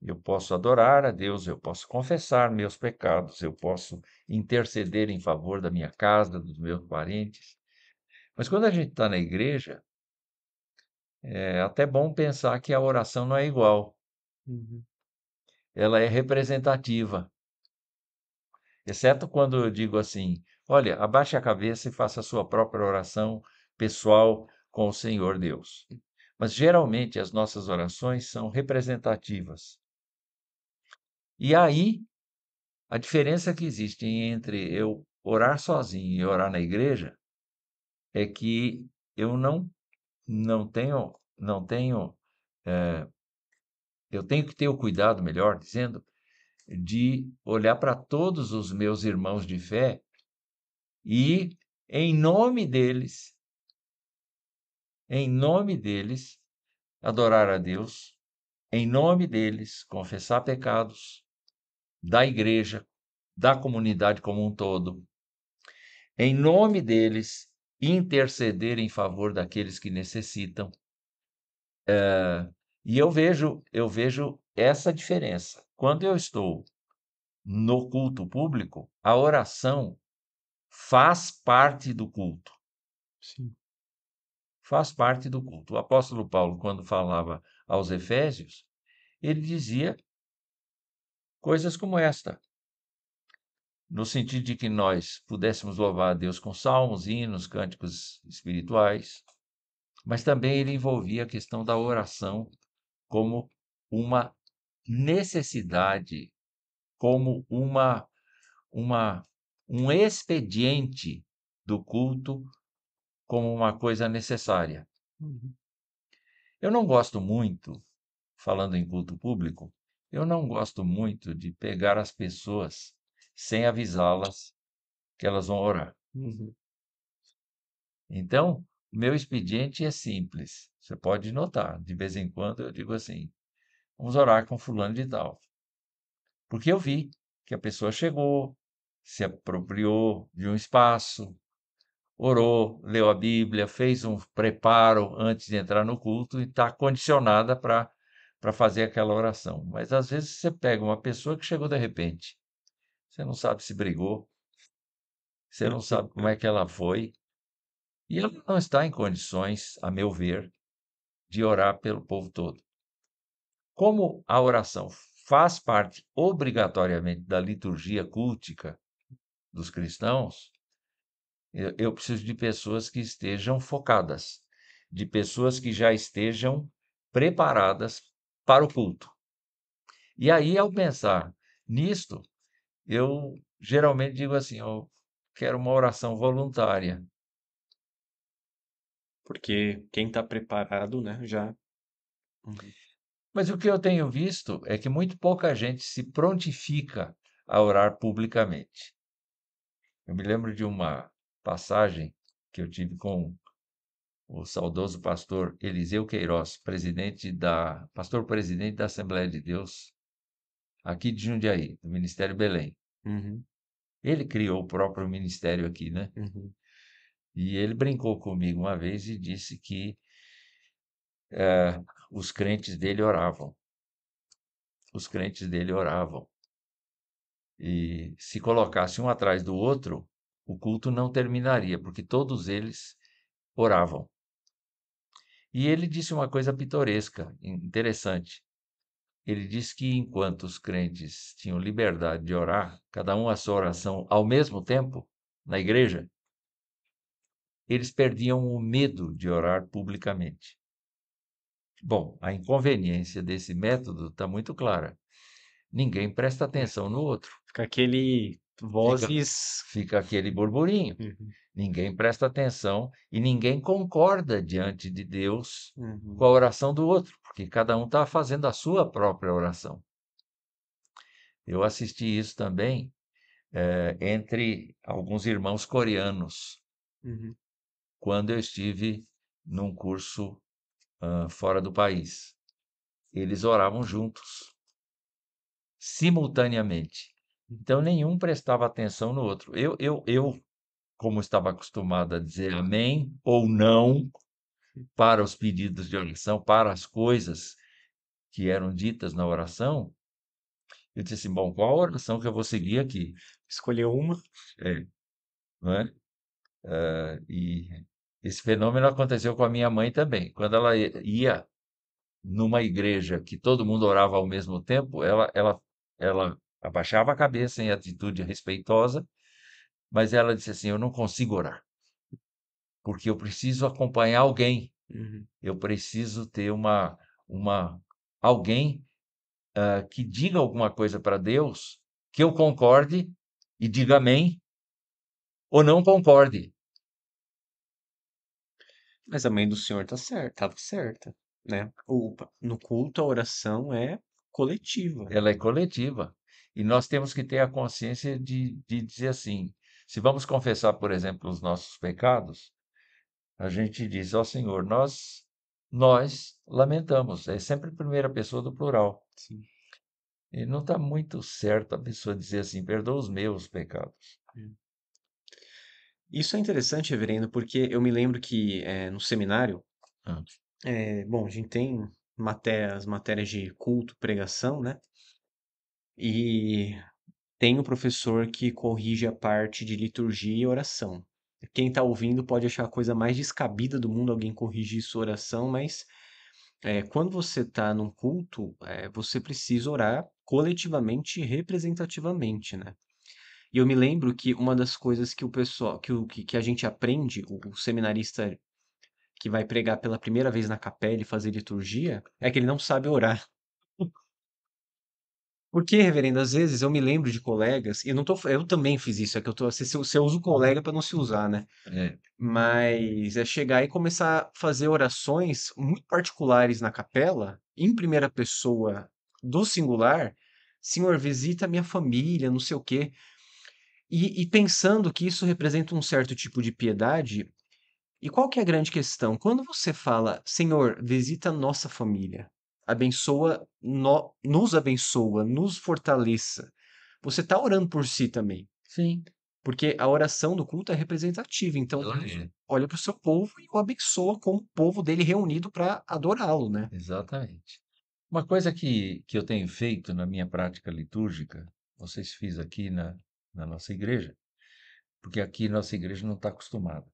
Eu posso adorar a Deus, eu posso confessar meus pecados, eu posso interceder em favor da minha casa, dos meus parentes. Mas quando a gente está na igreja, é até bom pensar que a oração não é igual, Uhum. ela é representativa. Exceto quando eu digo assim: olha, abaixe a cabeça e faça a sua própria oração pessoal com o Senhor Deus. Mas geralmente as nossas orações são representativas. E aí, a diferença que existe entre eu orar sozinho e orar na igreja é que eu não tenho, eu tenho que ter o cuidado, melhor dizendo, de olhar para todos os meus irmãos de fé e, em nome deles, em nome deles, adorar a Deus, em nome deles, confessar pecados da igreja, da comunidade como um todo, em nome deles, interceder em favor daqueles que necessitam. E eu vejo essa diferença. Quando eu estou no culto público, a oração faz parte do culto. Sim. Faz parte do culto. O apóstolo Paulo, quando falava aos Efésios, ele dizia coisas como esta, no sentido de que nós pudéssemos louvar a Deus com salmos, hinos, cânticos espirituais, mas também ele envolvia a questão da oração como uma necessidade, como uma um expediente do culto, como uma coisa necessária. Uhum. Eu não gosto muito, falando em culto público, eu não gosto muito de pegar as pessoas sem avisá-las que elas vão orar. Uhum. Então, o meu expediente é simples. Você pode notar, de vez em quando eu digo assim: vamos orar com fulano de tal. Porque eu vi que a pessoa chegou, se apropriou de um espaço, orou, leu a Bíblia, fez um preparo antes de entrar no culto e está condicionada para fazer aquela oração. Mas às vezes você pega uma pessoa que chegou de repente, você não sabe se brigou, você não sabe como é que ela foi, e ela não está em condições, a meu ver, de orar pelo povo todo. Como a oração faz parte obrigatoriamente da liturgia cultica dos cristãos, eu preciso de pessoas que estejam focadas, de pessoas que já estejam preparadas para o culto. E aí, ao pensar nisto, eu geralmente digo assim: eu quero uma oração voluntária. Porque quem está preparado, né, já. Uhum. Mas o que eu tenho visto é que muito pouca gente se prontifica a orar publicamente. Eu me lembro de uma passagem que eu tive com o saudoso pastor Eliseu Queiroz, pastor-presidente da Assembleia de Deus, aqui de Jundiaí, do Ministério Belém. Uhum. Ele criou o próprio ministério aqui, né? Uhum. E ele brincou comigo uma vez e disse que os crentes dele oravam. Os crentes dele oravam. E se colocasse um atrás do outro, o culto não terminaria, porque todos eles oravam. E ele disse uma coisa pitoresca, interessante. Ele disse que enquanto os crentes tinham liberdade de orar, cada um a sua oração ao mesmo tempo, na igreja, eles perdiam o medo de orar publicamente. Bom, a inconveniência desse método está muito clara. Ninguém presta atenção no outro. Fica aquele Fica, vozes. fica aquele burburinho. Uhum, Ninguém presta atenção e ninguém concorda diante de Deus com uhum, a oração do outro, porque cada um está fazendo a sua própria oração. Eu assisti isso também entre alguns irmãos coreanos, uhum. quando eu estive num curso fora do país. Eles oravam juntos, simultaneamente. Então, nenhum prestava atenção no outro. Como estava acostumado a dizer amém ou não para os pedidos de oração, para as coisas que eram ditas na oração, eu disse assim: bom, qual a oração que eu vou seguir aqui? Escolheu uma. É, não é? E esse fenômeno aconteceu com a minha mãe também. Quando ela ia numa igreja que todo mundo orava ao mesmo tempo, ela abaixava a cabeça em atitude respeitosa, mas ela disse assim: eu não consigo orar, porque eu preciso acompanhar alguém, Uhum. eu preciso ter uma alguém que diga alguma coisa para Deus, que eu concorde e diga amém, ou não concorde. Mas a mãe do senhor tá certa, estava certa, né? No culto, a oração é coletiva. Ela é coletiva. E nós temos que ter a consciência de dizer assim: se vamos confessar, por exemplo, os nossos pecados, a gente diz: ó Senhor, nós lamentamos. É sempre primeira pessoa do plural. Sim. E não está muito certo a pessoa dizer assim: perdoa os meus pecados. É. Isso é interessante, reverendo, porque eu me lembro que no seminário, Ah, bom, a gente tem as matérias de culto, pregação, né? E tem o professor que corrige a parte de liturgia e oração. Quem está ouvindo pode achar a coisa mais descabida do mundo alguém corrigir sua oração, mas quando você está num culto, você precisa orar coletivamente e representativamente, né? E eu me lembro que uma das coisas que o pessoal, que a gente aprende, o seminarista que vai pregar pela primeira vez na capela e fazer liturgia, é que ele não sabe orar. Porque, reverendo, às vezes eu me lembro de colegas, e eu também fiz isso, é que você usa o colega para não se usar, né? é, Mas é chegar e começar a fazer orações muito particulares na capela, em primeira pessoa do singular, Senhor, visita a minha família, não sei o quê. E pensando que isso representa um certo tipo de piedade, e qual que é a grande questão? Quando você fala, Senhor, visita a nossa família, nos abençoa, nos fortaleça, você está orando por si também. sim, Porque a oração do culto é representativa. Então ela Deus é. olha para o seu povo e o abençoa como o povo dele reunido para adorá-lo, né? Exatamente. Uma coisa que eu tenho feito na minha prática litúrgica, não sei se fiz aqui na nossa igreja, porque aqui nossa igreja não está acostumada.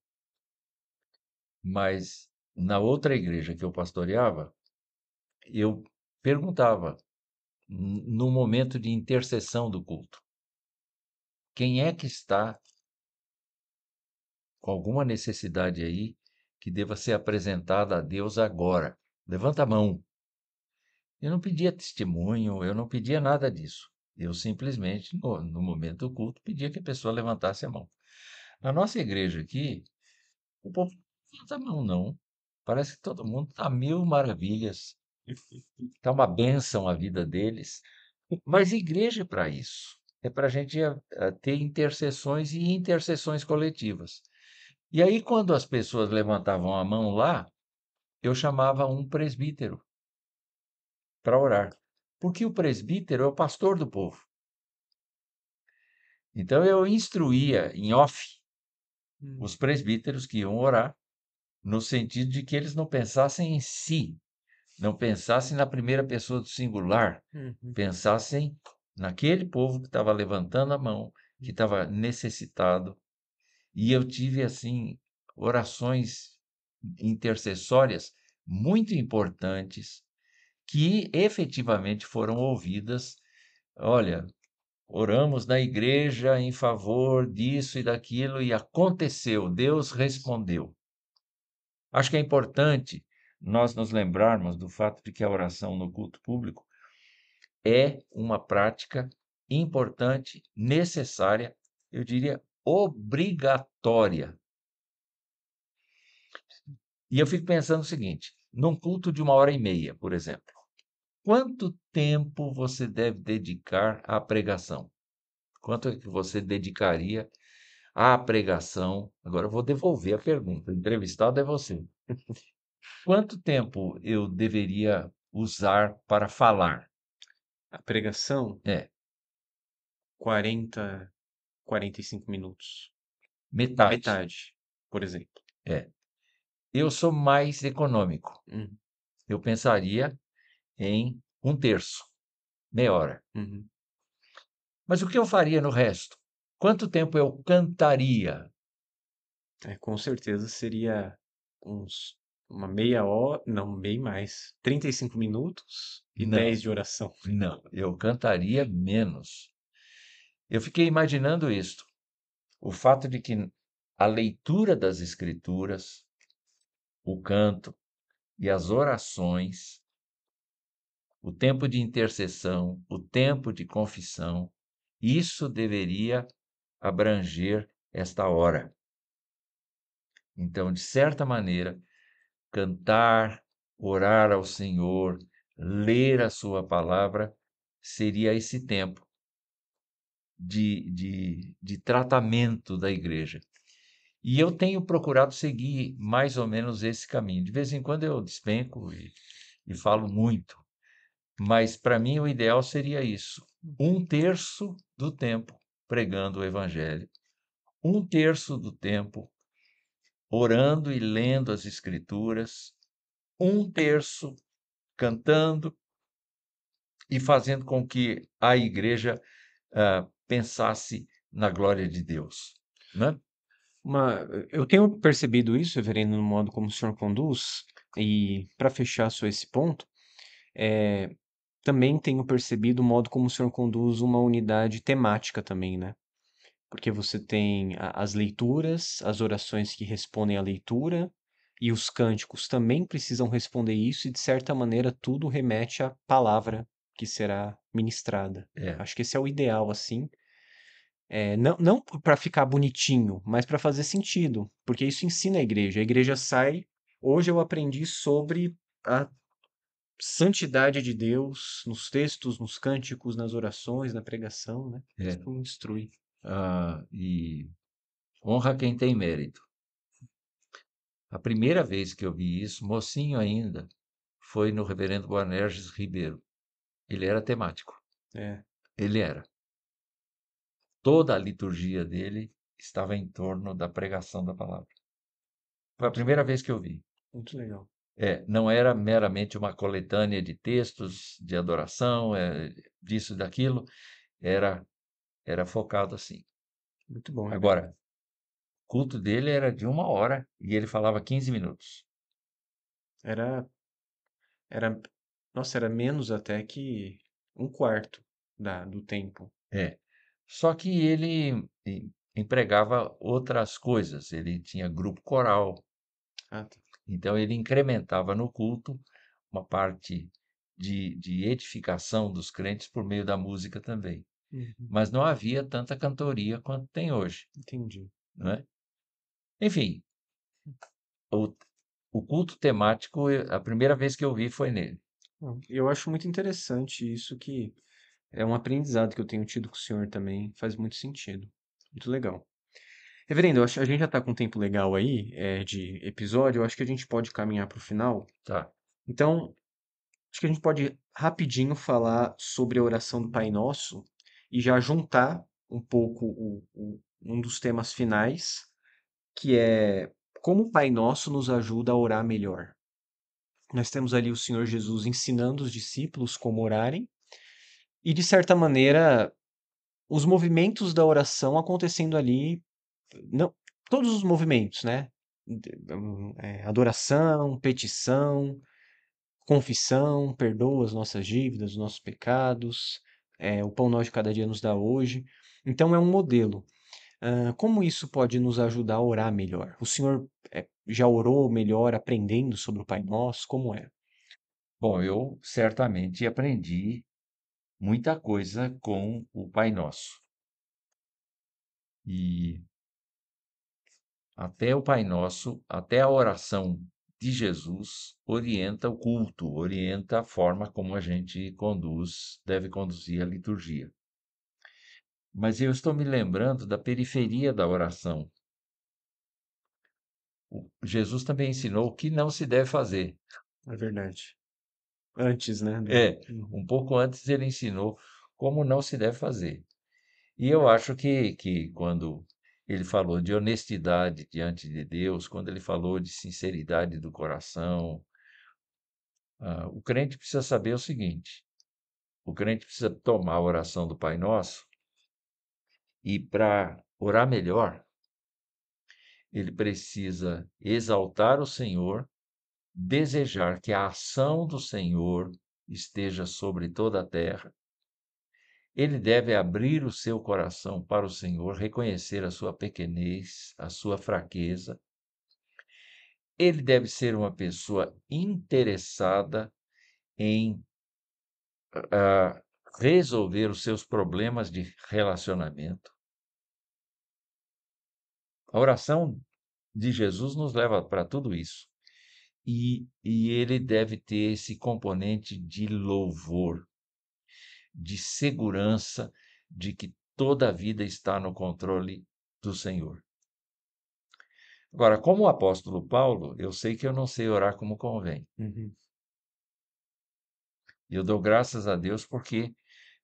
Mas na outra igreja que eu pastoreava, eu perguntava, no momento de intercessão do culto, quem é que está com alguma necessidade aí que deva ser apresentada a Deus agora? Levanta a mão. Eu não pedia testemunho, eu não pedia nada disso. Eu simplesmente, no momento do culto, pedia que a pessoa levantasse a mão. Na nossa igreja aqui, o povo não levanta a mão, não. Parece que todo mundo está a mil maravilhas. Está uma bênção a vida deles. Mas igreja é para isso. É para a gente ter intercessões e intercessões coletivas. E aí, quando as pessoas levantavam a mão lá, eu chamava um presbítero para orar. Porque o presbítero é o pastor do povo. Então eu instruía em off Hum, os presbíteros que iam orar, no sentido de que eles não pensassem em si, não pensassem na primeira pessoa do singular, uhum, pensassem naquele povo que estava levantando a mão, que estava necessitado. E eu tive, assim, orações intercessórias muito importantes que efetivamente foram ouvidas. Olha, oramos na igreja em favor disso e daquilo e aconteceu, Deus respondeu. Acho que é importante nós nos lembrarmos do fato de que a oração no culto público é uma prática importante, necessária, eu diria obrigatória. E eu fico pensando o seguinte: num culto de 1 hora e meia, por exemplo, quanto tempo você deve dedicar à pregação? Quanto é que você dedicaria à pregação? Agora eu vou devolver a pergunta, o entrevistado é você. Quanto tempo eu deveria usar para falar? A pregação, É, 40, 45 minutos. metade. Metade, por exemplo. É. Eu sou mais econômico. Uhum, Eu pensaria em 1/3, meia hora. uhum. Mas o que eu faria no resto? Quanto tempo eu cantaria? Com certeza seria uns uma meia hora, não, bem mais, 35 minutos e Não, 10 de oração. não, eu cantaria menos. Eu fiquei imaginando isto, o fato de que a leitura das escrituras, o canto e as orações, o tempo de intercessão, o tempo de confissão, isso deveria abranger esta hora. Então, de certa maneira, cantar, orar ao Senhor, ler a sua palavra, seria esse tempo de tratamento da igreja. E eu tenho procurado seguir mais ou menos esse caminho. De vez em quando eu despenco e falo muito, mas para mim o ideal seria isso: 1/3 do tempo pregando o evangelho, 1/3 do tempo orando e lendo as escrituras, 1/3 cantando e fazendo com que a igreja pensasse na glória de Deus, né? Eu tenho percebido isso, reverendo, no modo como o senhor conduz, e para fechar só esse ponto, eh, também tenho percebido o modo como o senhor conduz uma unidade temática também, né? Porque você tem as leituras, as orações que respondem à leitura, e os cânticos também precisam responder isso, e de certa maneira tudo remete à palavra que será ministrada. É, Acho que esse é o ideal, assim. Não para ficar bonitinho, mas para fazer sentido, porque isso ensina a igreja. A igreja sai. Hoje eu aprendi sobre a santidade de Deus nos textos, nos cânticos, nas orações, na pregação, né? Isso é. me instrui. E honra quem tem mérito. A primeira vez que eu vi isso, mocinho ainda, foi no reverendo Boanerges Ribeiro. Ele era temático, É, ele era. Toda a liturgia dele estava em torno da pregação da palavra. Foi a muito primeira legal, vez que eu vi. muito legal. Não era meramente uma coletânea de textos de adoração, disso e daquilo, era era focado assim. Muito bom, reverendo. Agora, o culto dele era de 1 hora e ele falava 15 minutos. Era, era, nossa, era menos até que um quarto do tempo. É. Só que ele empregava outras coisas, ele tinha grupo coral, Ah, tá. então ele incrementava no culto uma parte de edificação dos crentes por meio da música também. Uhum, Mas não havia tanta cantoria quanto tem hoje, entendi. não é? Enfim, o o culto temático, a primeira vez que eu vi foi nele. Bom, eu acho muito interessante isso, que é um aprendizado que eu tenho tido com o senhor também, faz muito sentido. Muito legal. Reverendo, eu acho, a gente já está com um tempo legal aí, de episódio, eu acho que a gente pode caminhar para o final. Tá, Então, acho que a gente pode rapidinho falar sobre a oração do Pai Nosso e já juntar um pouco um dos temas finais, que é como o Pai Nosso nos ajuda a orar melhor. Nós temos ali o Senhor Jesus ensinando os discípulos como orarem, e de certa maneira, os movimentos da oração acontecendo ali, não, todos os movimentos, né? Adoração, petição, confissão, perdoa as nossas dívidas, os nossos pecados, o pão nosso de cada dia nos dá hoje. Então é um modelo. Como isso pode nos ajudar a orar melhor? O senhor já orou melhor aprendendo sobre o Pai Nosso? Como é? Bom, eu certamente aprendi muita coisa com o Pai Nosso. E até o Pai Nosso, até a oração de Jesus orienta o culto, orienta a forma como a gente deve conduzir a liturgia. Mas eu estou me lembrando da periferia da oração. Jesus também ensinou o que não se deve fazer. É verdade. Antes, né? É, Uhum. um pouco antes ele ensinou como não se deve fazer. E eu acho que quando ele falou de honestidade diante de Deus, quando ele falou de sinceridade do coração, o crente precisa saber o seguinte: o crente precisa tomar a oração do Pai Nosso e, para orar melhor, ele precisa exaltar o Senhor, desejar que a ação do Senhor esteja sobre toda a terra. Ele deve abrir o seu coração para o Senhor, reconhecer a sua pequenez, a sua fraqueza. Ele deve ser uma pessoa interessada em ah, resolver os seus problemas de relacionamento. A oração de Jesus nos leva para tudo isso. E ele deve ter esse componente de louvor, de segurança de que toda a vida está no controle do Senhor. Agora, como o apóstolo Paulo, eu sei que eu não sei orar como convém. Uhum. E eu dou graças a Deus porque,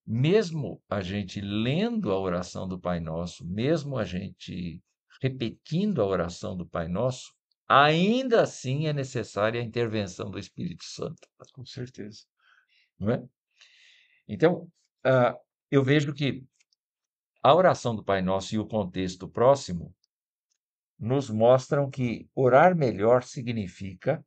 mesmo a gente lendo a oração do Pai Nosso, mesmo a gente repetindo a oração do Pai Nosso, ainda assim é necessária a intervenção do Espírito Santo, Com certeza. não é? Então, ah, eu vejo que a oração do Pai Nosso e o contexto próximo nos mostram que orar melhor significa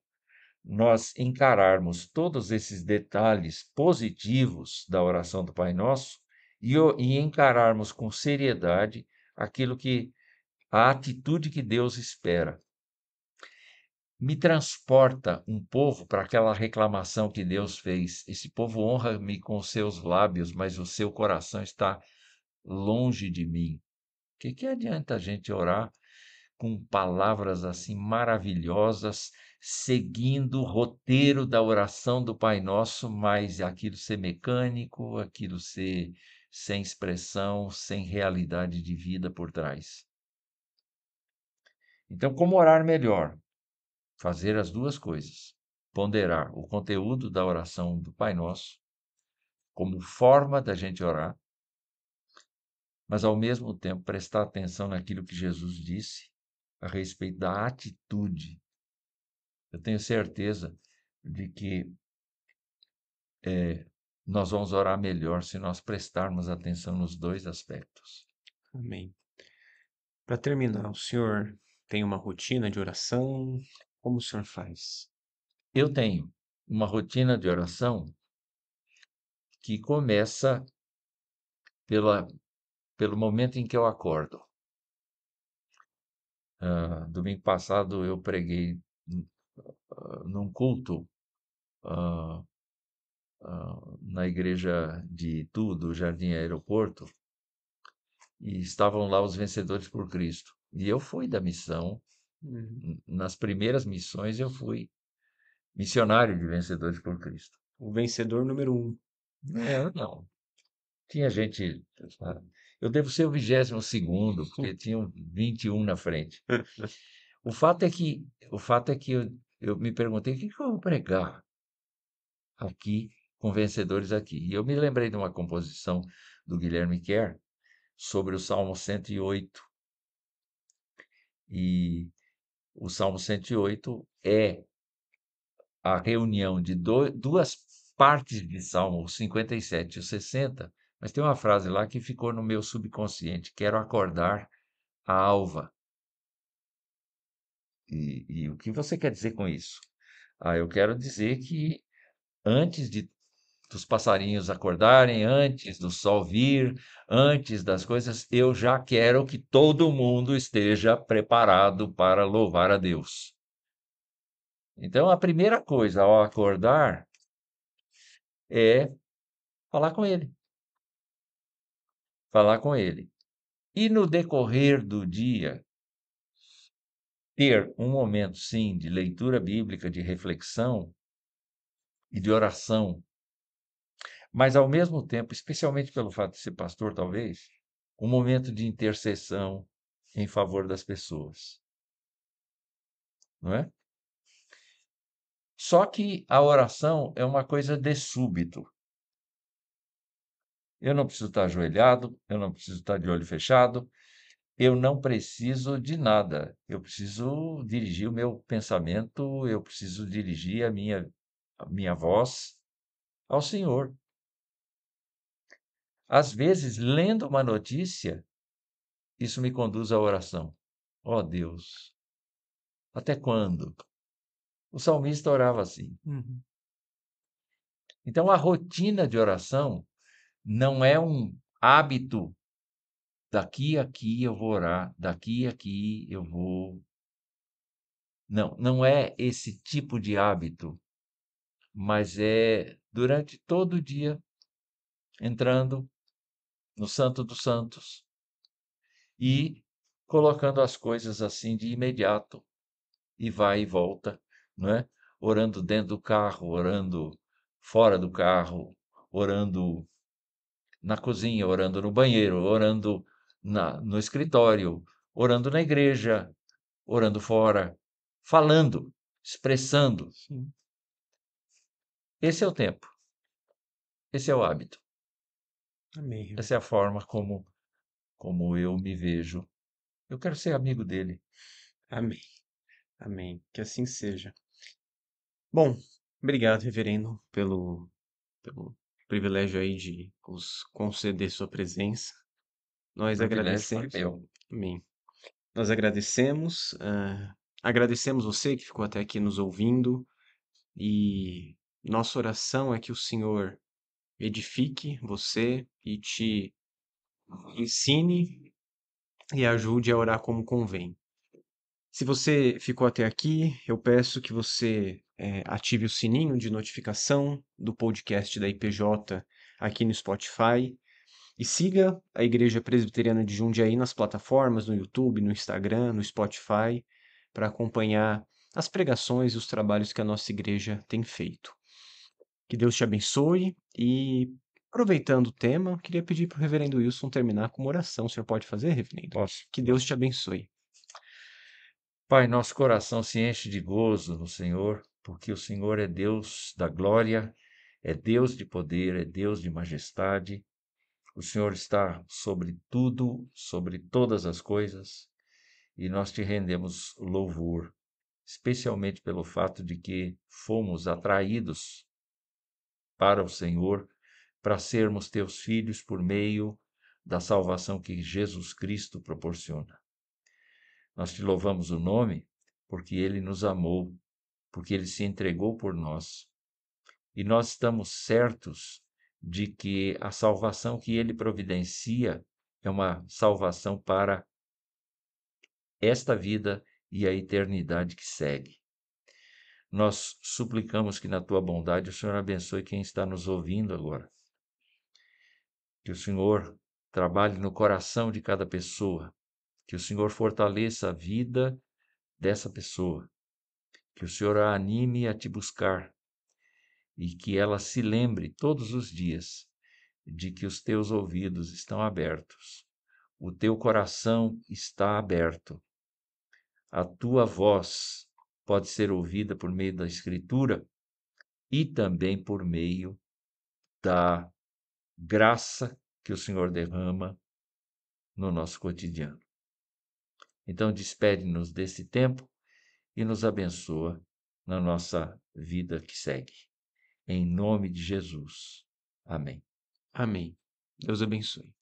nós encararmos todos esses detalhes positivos da oração do Pai Nosso e encararmos com seriedade a atitude que Deus espera. Me transporta um pouco para aquela reclamação que Deus fez. Esse povo honra-me com seus lábios, mas o seu coração está longe de mim. O que adianta a gente orar com palavras assim maravilhosas, seguindo o roteiro da oração do Pai Nosso, mas aquilo ser mecânico, aquilo ser sem expressão, sem realidade de vida por trás? Então, como orar melhor? Fazer as duas coisas. Ponderar o conteúdo da oração do Pai Nosso como forma da gente orar, mas ao mesmo tempo prestar atenção naquilo que Jesus disse a respeito da atitude. Eu tenho certeza de que nós vamos orar melhor se nós prestarmos atenção nos dois aspectos. Amém. Para terminar, o senhor tem uma rotina de oração? Como o senhor faz? Eu tenho uma rotina de oração que começa pela, pelo momento em que eu acordo. Domingo passado eu preguei num culto ah, na igreja de Itu, do Jardim Aeroporto, e estavam lá os vencedores por Cristo. E eu fui da missão. Uhum. Nas primeiras missões eu fui missionário de Vencedores por Cristo. O vencedor número um. Não. Tinha gente. Eu devo ser o 22º, porque tinham 21 na frente. O fato é que eu me perguntei o que eu vou pregar aqui com vencedores aqui. E eu me lembrei de uma composição do Guilherme Kerr sobre o Salmo 108. E o Salmo 108 é a reunião de duas partes de Salmo, o 57 e o 60, mas tem uma frase lá que ficou no meu subconsciente: quero acordar a alva. O que você quer dizer com isso? Eu quero dizer que antes dos passarinhos acordarem, antes do sol vir, antes das coisas, eu já quero que todo mundo esteja preparado para louvar a Deus. Então, a primeira coisa ao acordar é falar com Ele. Falar com Ele. E no decorrer do dia, ter um momento, sim, de leitura bíblica, de reflexão e de oração, mas ao mesmo tempo, especialmente pelo fato de ser pastor, talvez, um momento de intercessão em favor das pessoas, não é? Só que a oração é uma coisa de súbito. Eu não preciso estar ajoelhado, eu não preciso estar de olho fechado, eu não preciso de nada. Eu preciso dirigir o meu pensamento, eu preciso dirigir a minha voz ao Senhor. Às vezes, lendo uma notícia, isso me conduz à oração. Ó Deus, até quando? O salmista orava assim. Uhum. Então, a rotina de oração não é um hábito. Daqui a aqui eu vou orar, daqui a aqui eu vou. Não, não é esse tipo de hábito, mas é durante todo o dia, entrando no Santo dos Santos e colocando as coisas assim de imediato, e vai e volta, não é? Orando dentro do carro, orando fora do carro, orando na cozinha, orando no banheiro, orando no escritório, orando na igreja, orando fora, falando, expressando. Sim. Esse é o tempo, esse é o hábito, Amém, reverendo. essa é a forma como eu me vejo. Eu quero ser amigo dele. Amém. Amém. Que assim seja. Bom, obrigado, reverendo, pelo privilégio aí de nos conceder sua presença. O Nós privilégio foi agradecemos. meu. Amém. Nós agradecemos, agradecemos você que ficou até aqui nos ouvindo e nossa oração é que o Senhor edifique você e te ensine e ajude a orar como convém. Se você ficou até aqui, eu peço que você ative o sininho de notificação do podcast da IPJ aqui no Spotify e siga a Igreja Presbiteriana de Jundiaí nas plataformas, no YouTube, no Instagram, no Spotify, para acompanhar as pregações e os trabalhos que a nossa igreja tem feito. Que Deus te abençoe e, aproveitando o tema, queria pedir para o reverendo Wilson terminar com uma oração. O senhor pode fazer, reverendo? Posso? Que Deus te abençoe. Pai, nosso coração se enche de gozo no Senhor, porque o Senhor é Deus da glória, é Deus de poder, é Deus de majestade. O Senhor está sobre tudo, sobre todas as coisas, e nós te rendemos louvor, especialmente pelo fato de que fomos atraídos para o Senhor, para sermos teus filhos por meio da salvação que Jesus Cristo proporciona. Nós te louvamos o nome porque ele nos amou, porque ele se entregou por nós. E nós estamos certos de que a salvação que ele providencia é uma salvação para esta vida e a eternidade que segue. Nós suplicamos que na tua bondade o Senhor abençoe quem está nos ouvindo agora. Que o Senhor trabalhe no coração de cada pessoa, que o Senhor fortaleça a vida dessa pessoa, que o Senhor a anime a te buscar e que ela se lembre todos os dias de que os teus ouvidos estão abertos, o teu coração está aberto, a tua voz pode ser ouvida por meio da Escritura e também por meio da graça que o Senhor derrama no nosso cotidiano. Então, despede-nos desse tempo e nos abençoa na nossa vida que segue. Em nome de Jesus. Amém. Amém. Deus abençoe.